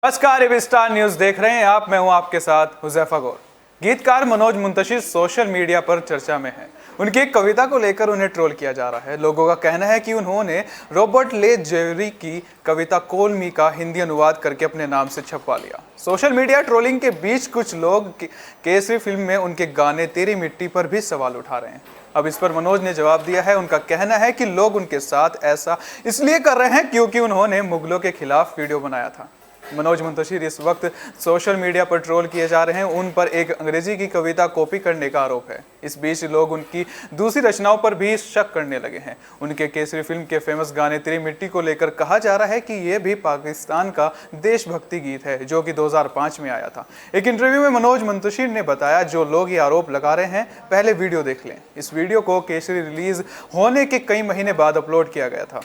नमस्कार, AB star news देख रहे हैं आप। मैं हूं आपके साथ हुजैफा गौर। गीतकार मनोज मुंतशिर सोशल मीडिया पर चर्चा में हैं। उनकी एक कविता को लेकर उन्हें ट्रोल किया जा रहा है। लोगों का कहना है कि उन्होंने रॉबर्ट ले जेवरी की कविता कॉल मी का हिंदी अनुवाद करके अपने नाम से छपवा लिया। सोशल मीडिया ट्रोलिंग के बीच कुछ लोग केसरी फिल्म में उनके गाने तेरी मिट्टी पर भी सवाल उठा रहे हैं। अब इस पर मनोज ने जवाब दिया है। उनका कहना है कि लोग उनके साथ ऐसा इसलिए कर रहे हैं क्योंकि उन्होंने मुगलों के खिलाफ वीडियो बनाया था। मनोज मुंतशिर इस वक्त सोशल मीडिया पर ट्रोल किए जा रहे हैं। उन पर एक अंग्रेजी की कविता कॉपी करने का आरोप है। इस बीच लोग उनकी दूसरी रचनाओं पर भी शक करने लगे हैं। उनके केसरी फिल्म के फेमस गाने तेरी मिट्टी को लेकर कहा जा रहा है कि यह भी पाकिस्तान का देशभक्ति गीत है, जो कि 2005 में आया था। एक इंटरव्यू में मनोज मुंतशिर ने बताया, जो लोग ये आरोप लगा रहे हैं पहले वीडियो देख लें। इस वीडियो को केसरी रिलीज होने के कई महीने बाद अपलोड किया गया था।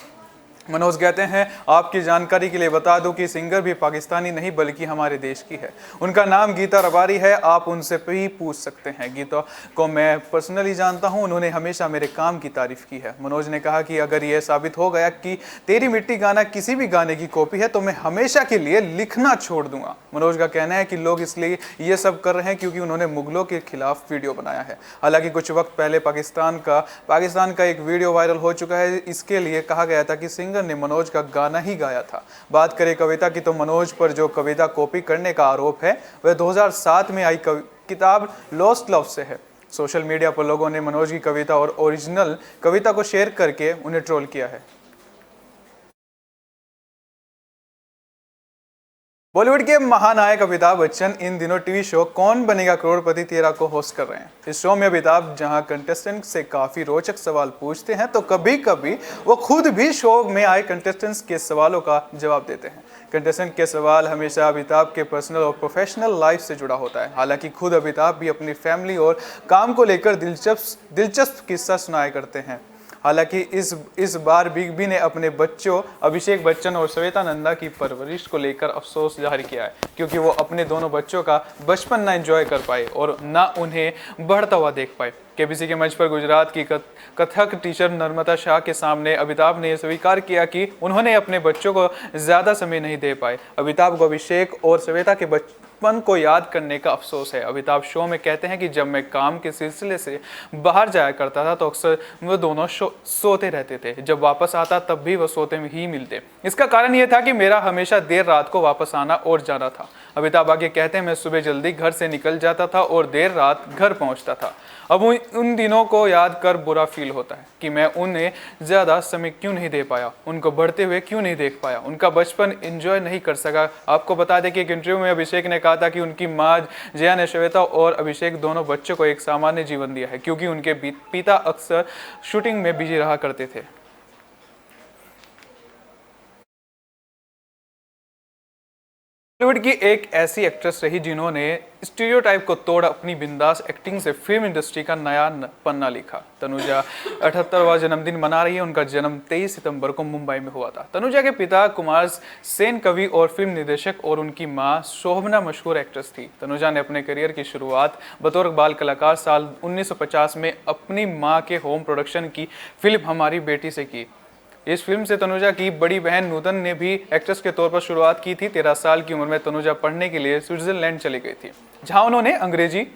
मनोज कहते हैं, आपकी जानकारी के लिए बता दूं कि सिंगर भी पाकिस्तानी नहीं बल्कि हमारे देश की है। उनका नाम गीता रबारी है। आप उनसे भी पूछ सकते हैं। गीता को मैं पर्सनली जानता हूं। उन्होंने हमेशा मेरे काम की तारीफ की है। मनोज ने कहा कि अगर यह साबित हो गया कि तेरी मिट्टी गाना किसी भी गाने की कॉपी है तो मैं हमेशा के लिए लिखना छोड़ दूंगा। मनोज का कहना है कि लोग इसलिए ये सब कर रहे हैं क्योंकि उन्होंने मुगलों के खिलाफ वीडियो बनाया है। हालांकि कुछ वक्त पहले पाकिस्तान का एक वीडियो वायरल हो चुका है। इसके लिए कहा गया था कि ने मनोज का गाना ही गाया था। बात करें कविता की तो मनोज पर जो कविता कॉपी करने का आरोप है वह 2007 में आई किताब लॉस्ट लव से है। सोशल मीडिया पर लोगों ने मनोज की कविता और ओरिजिनल कविता को शेयर करके उन्हें ट्रोल किया है। बॉलीवुड के महानायक अमिताभ बच्चन इन दिनों टीवी शो कौन बनेगा करोड़पति 13 को होस्ट कर रहे हैं। इस शो में अमिताभ जहां कंटेस्टेंट से काफी रोचक सवाल पूछते हैं तो कभी कभी वो खुद भी शो में आए कंटेस्टेंट्स के सवालों का जवाब देते हैं। कंटेस्टेंट के सवाल हमेशा अमिताभ के पर्सनल और प्रोफेशनल लाइफ से जुड़ा होता है। हालांकि खुद अमिताभ भी अपनी फैमिली और काम को लेकर दिलचस्प किस्सा सुनाया करते हैं। हालांकि इस बार बिग बी ने अपने बच्चों अभिषेक बच्चन और श्वेता नंदा की परवरिश को लेकर अफसोस जाहिर किया है, क्योंकि वो अपने दोनों बच्चों का बचपन ना एंजॉय कर पाए और ना उन्हें बढ़ता हुआ देख पाए। केबीसी के मंच पर गुजरात की कथक टीचर नर्मदा शाह के सामने अमिताभ ने स्वीकार किया कि उन्होंने अपने बच्चों को ज़्यादा समय नहीं दे पाए। अमिताभ को अभिषेक और श्वेता के बचपन को याद करने का अफसोस है। अमिताभ शो में कहते हैं कि जब मैं काम के सिलसिले से बाहर जाया करता था तो अक्सर वो दोनों सोते रहते थे। जब वापस आता तब भी वो सोते में ही मिलते। इसका कारण ये था कि मेरा हमेशा देर रात को वापस आना और जाना था। अमिताभ आगे कहते हैं, मैं सुबह जल्दी घर से निकल जाता था और देर रात घर पहुंचता था। अब उन दिनों को याद कर बुरा फील होता है कि मैं उन्हें ज़्यादा समय क्यों नहीं दे पाया, उनको बढ़ते हुए क्यों नहीं देख पाया, उनका बचपन एंजॉय नहीं कर सका। आपको बता दें कि एक इंटरव्यू में अभिषेक ने कहा था कि उनकी माँ जया ने श्वेता और अभिषेक दोनों बच्चों को एक सामान्य जीवन दिया है, क्योंकि उनके पिता अक्सर शूटिंग में बिजी रहा करते थे। बॉलीवुड की एक ऐसी एक्ट्रेस रही जिन्होंने स्टीरियोटाइप को तोड़ अपनी बिंदास एक्टिंग से फिल्म इंडस्ट्री का नया पन्ना लिखा। तनुजा 78वां जन्मदिन मना रही है। उनका जन्म 23 सितंबर को मुंबई में हुआ था। तनुजा के पिता कुमार सेन कवि और फिल्म निर्देशक और उनकी मां शोभना मशहूर एक्ट्रेस थी। तनुजा ने अपने करियर की शुरुआत बतौर बाल कलाकार साल 1950 में अपनी मां के होम प्रोडक्शन की फिल्म हमारी बेटी से की। इस फिल्म से तनुजा की बड़ी बहन नूतन ने भी एक्ट्रेस के तौर पर शुरुआत की थी। 13 साल की उम्र में तनुजा पढ़ने के लिए स्विट्जरलैंड चली गई थी, जहां उन्होंने अंग्रेजी,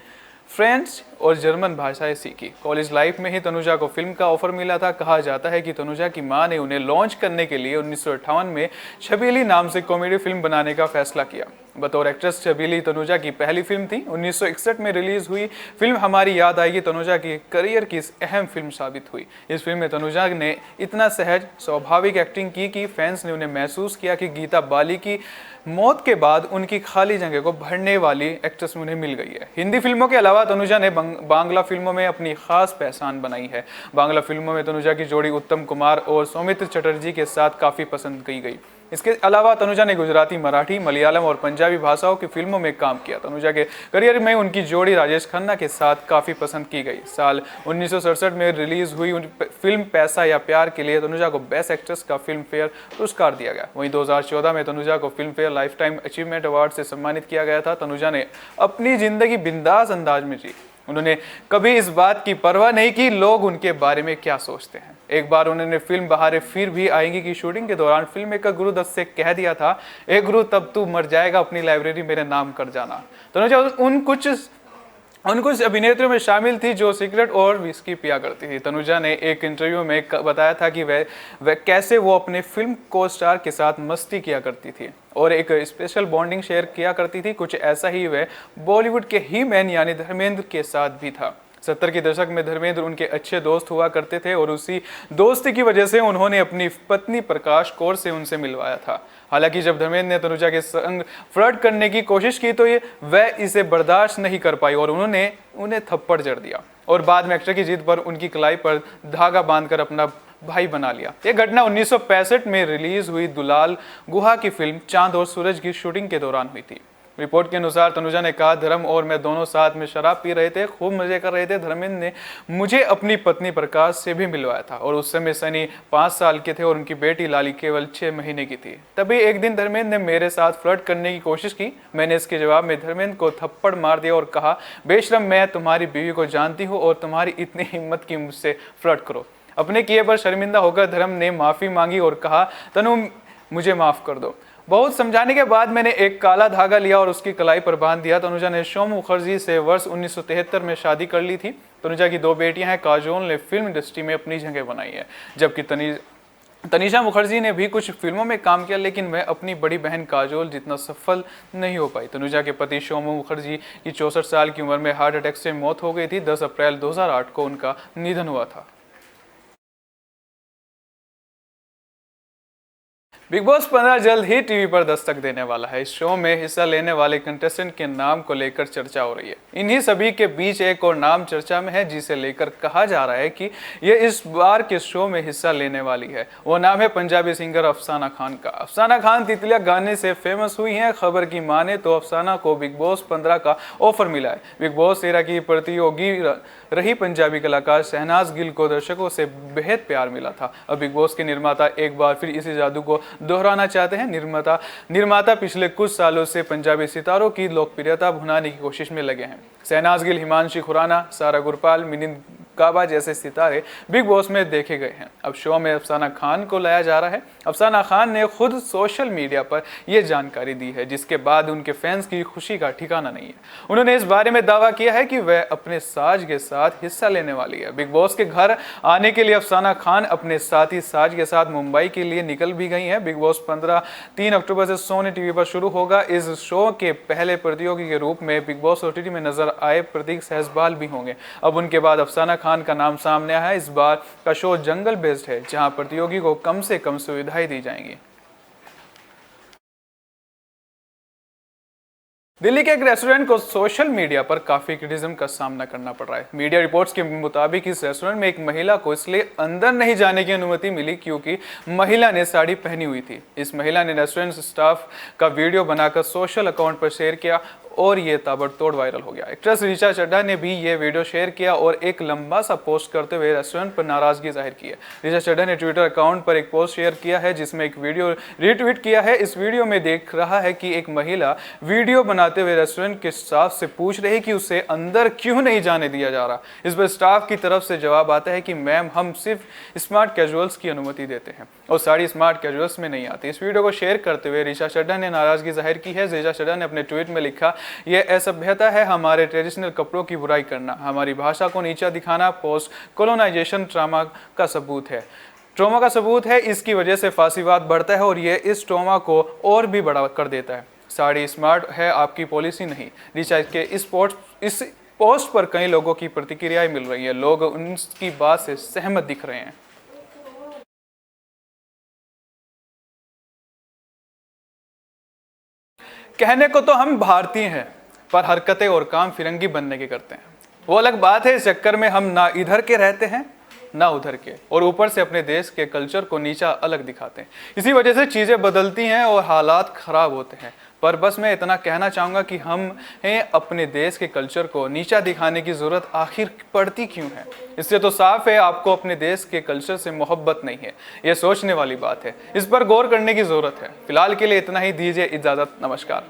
फ्रेंच और जर्मन भाषाएं सीखी। कॉलेज लाइफ में ही तनुजा को फिल्म का ऑफर मिला था। कहा जाता है कि तनुजा की मां ने उन्हें लॉन्च करने के लिए 1958 में छबीली नाम से कॉमेडी फिल्म बनाने का फैसला किया। बतौर एक्ट्रेस छबीली तनुजा की पहली फिल्म थी। 1961 में रिलीज हुई फिल्म हमारी याद आएगी तनुजा की करियर की अहम फिल्म साबित हुई। इस फिल्म में तनुजा ने इतना सहज स्वाभाविक एक्टिंग की कि फैंस ने उन्हें महसूस किया कि गीता बाली की मौत के बाद उनकी खाली जगह को भरने वाली एक्ट्रेस उन्हें मिल गई है। हिंदी फिल्मों के अलावा तनुजा ने बांग्ला फिल्मों में अपनी खास पहचान बनाई है। बांग्ला फिल्मों में तनुजा की जोड़ी उत्तम कुमार और सौमित्र चटर्जी के साथ काफ़ी पसंद की गई। इसके अलावा तनुजा ने गुजराती, मराठी, मलयालम और पंजाबी भाषाओं की फिल्मों में काम किया। तनुजा के करियर में उनकी जोड़ी राजेश खन्ना के साथ काफ़ी पसंद की गई। साल 1967 में रिलीज हुई फिल्म पैसा या प्यार के लिए तनुजा को बेस्ट एक्ट्रेस का फिल्म फेयर पुरस्कार दिया गया। वहीं 2014 में तनुजा को film fair life time achievement award से सम्मानित किया गया था। तनुजा ने अपनी जिंदगी बिंदास अंदाज में जी। उन्होंने कभी इस बात की परवाह नहीं की लोग उनके बारे में क्या सोचते हैं। एक बार उन्होंने फिल्म बहारें फिर भी आएंगी की शूटिंग के दौरान फिल्म मेकर गुरु दत्त से कह दिया था, ए गुरु तब तू मर जाएगा, अपनी लाइब्रेरी मेरे नाम कर जाना। तनुजा उन कुछ अभिनेत्रियों में शामिल थी जो सिगरेट और विस्की पिया करती थी। तनुजा ने एक इंटरव्यू में बताया था कि वह कैसे वो अपने फिल्म को स्टार के साथ मस्ती किया करती थी और एक स्पेशल बॉन्डिंग शेयर किया करती थी। कुछ ऐसा ही वह बॉलीवुड के ही मैन यानी धर्मेंद्र के साथ भी था। 70 के दशक में धर्मेंद्र उनके अच्छे दोस्त हुआ करते थे और उसी दोस्ती की वजह से उन्होंने अपनी पत्नी प्रकाश कौर से उनसे मिलवाया था। हालांकि जब धर्मेंद्र ने तनुजा के संग फ्लर्ट करने की कोशिश की तो वह इसे बर्दाश्त नहीं कर पाई और उन्होंने उन्हें थप्पड़ जड़ दिया और बाद में एक्टर की जिद पर उनकी कलाई पर धागा बांधकर अपना भाई बना लिया। यह घटना 1965 में रिलीज हुई दुलाल गुहा की फिल्म चांद और सूरज की शूटिंग के दौरान हुई थी। रिपोर्ट के अनुसार तनुजा ने कहा, धर्म और मैं दोनों साथ में शराब पी रहे थे, खूब मजे कर रहे थे। धर्मेंद्र ने मुझे अपनी पत्नी प्रकाश से भी मिलवाया था और उस समय सनी 5 साल के थे और उनकी बेटी लाली केवल 6 महीने की थी। तभी एक दिन धर्मेंद्र ने मेरे साथ फ्लर्ट करने की कोशिश की। मैंने इसके जवाब में धर्मेंद्र को थप्पड़ मार दिया और कहा, बेशरम, मैं तुम्हारी बीवी को जानती हूँ और तुम्हारी इतनी हिम्मत की मुझसे फ्लर्ट करो। अपने किए पर शर्मिंदा होकर धर्म ने माफी मांगी और कहा, तनु मुझे माफ कर दो। बहुत समझाने के बाद मैंने एक काला धागा लिया और उसकी कलाई पर बांध दिया। तनुजा ने सोम मुखर्जी से वर्ष 1973 में शादी कर ली थी। तनुजा की 2 बेटियां हैं। काजोल ने फिल्म इंडस्ट्री में अपनी जगह बनाई है, जबकि तनिषा मुखर्जी ने भी कुछ फिल्मों में काम किया, लेकिन वह अपनी बड़ी बहन काजोल जितना सफल नहीं हो पाई। तनुजा के पति सोमू मुखर्जी की 64 साल की उम्र में हार्ट अटैक से मौत हो गई थी। 10 अप्रैल 2008 को उनका निधन हुआ था। बिग बॉस 15 जल्द ही टीवी पर दस्तक देने वाला है। इस शो में हिस्सा लेने वाले कंटेस्टेंट के नाम को लेकर चर्चा हो रही है। इन्हीं सभी के बीच एक और नाम चर्चा में है जिसे लेकर कहा जा रहा है कि ये इस बार के शो में हिस्सा लेने वाली है। वो नाम है पंजाबी सिंगर अफसाना खान का। अफसाना खान तितलिया गाने से फेमस हुई हैं। खबर की माने तो अफसाना को बिग बॉस 15 का ऑफर मिला है। बिग बॉस 13 की प्रतियोगी रही पंजाबी कलाकार शहनाज गिल को दर्शकों से बेहद प्यार मिला था। अब बिग बॉस के निर्माता एक बार फिर इसी जादू को दोहराना चाहते हैं। निर्माता पिछले कुछ सालों से पंजाबी सितारों की लोकप्रियता भुनाने की कोशिश में लगे हैं। शहनाज गिल, हिमांशी खुराना, सारा गुरपाल, मिलिंद काबा जैसे सितारे बिग बॉस में देखे गए हैं। अब शो में अफसाना खान को लाया जा रहा है। अफसाना खान ने खुद सोशल मीडिया पर यह जानकारी दी है, जिसके बाद उनके फैंस की खुशी का ठिकाना नहीं है। उन्होंने इस बारे में दावा किया है कि वह अपने साज के साथ हिस्सा लेने वाली है। बिग बॉस के घर आने के लिए अफसाना खान अपने साथी साज के साथ मुंबई के लिए निकल भी गई है। बिग बॉस 15 3 अक्टूबर से सोनी टीवी पर शुरू होगा। इस शो के पहले प्रतियोगी के रूप में बिग बॉस OTT में नजर आए प्रतीक सहसवाल भी होंगे। अब उनके बाद अफसाना खान का नाम सामने आया है। इस बार का शो जंगल बेस्ड है, जहां प्रतियोगी को कम से कम सुविधाएं दी जाएंगी। दिल्ली के एक रेस्टोरेंट को सोशल मीडिया पर काफी क्रिटिसिज्म का सामना करना पड़ रहा है। मीडिया रिपोर्ट्स के मुताबिक इस रेस्टोरेंट में एक महिला को इसलिए अंदर नहीं जाने की अनुमति मिली क्योंकि महिला ने साड़ी पहनी हुई थी। इस महिला ने रेस्टोरेंट स्टाफ का वीडियो बनाकर सोशल अकाउंट पर शेयर किया और ये ताबड़तोड़ वायरल हो गया। एक्ट्रेस ऋचा चड्ढा ने भी ये वीडियो शेयर किया और एक लंबा सा पोस्ट करते हुए रेस्टोरेंट पर नाराजगी जाहिर की है। ऋचा चड्ढा ने ट्विटर अकाउंट पर एक पोस्ट शेयर किया है जिसमें एक वीडियो रीट्वीट किया है। इस वीडियो में देख रहा है कि एक महिला वीडियो बनाते हुए रेस्टोरेंट के स्टाफ से पूछ रही कि उसे अंदर क्यों नहीं जाने दिया जा रहा। इस पर स्टाफ की तरफ से जवाब आता है कि मैम, हम सिर्फ स्मार्ट कैजुअल्स की अनुमति देते हैं और साड़ी स्मार्ट कैजुअल्स में नहीं आती। इस वीडियो को शेयर करते हुए ऋचा चड्ढा ने नाराजगी जाहिर की है। ऋचा चड्ढा ने अपने ट्वीट में लिखा, यह असभ्यता है, हमारे ट्रेडिशनल कपड़ों की बुराई करना, हमारी भाषा को नीचा दिखाना पोस्ट कोलोनाइजेशन ट्रॉमा का सबूत है। इसकी वजह से फासीवाद बढ़ता है और ये इस ट्रॉमा को और भी बड़ा कर देता है। साड़ी स्मार्ट है, आपकी पॉलिसी नहीं। ऋचा के इस पोस्ट पर कई लोगों की प्रतिक्रियाएं मिल रही है। लोग उनकी बात से सहमत दिख रहे हैं। कहने को तो हम भारतीय हैं, पर हरकतें और काम फिरंगी बनने के करते हैं। वो अलग बात है, इस चक्कर में हम ना इधर के रहते हैं ना उधर के, और ऊपर से अपने देश के कल्चर को नीचा अलग दिखाते हैं। इसी वजह से चीज़ें बदलती हैं और हालात ख़राब होते हैं। पर बस मैं इतना कहना चाहूँगा कि हमें अपने देश के कल्चर को नीचा दिखाने की ज़रूरत आखिर पड़ती क्यों है। इससे तो साफ है आपको अपने देश के कल्चर से मोहब्बत नहीं है। ये सोचने वाली बात है, इस पर गौर करने की ज़रूरत है। फिलहाल के लिए इतना ही, दीजिए इजाज़त, नमस्कार।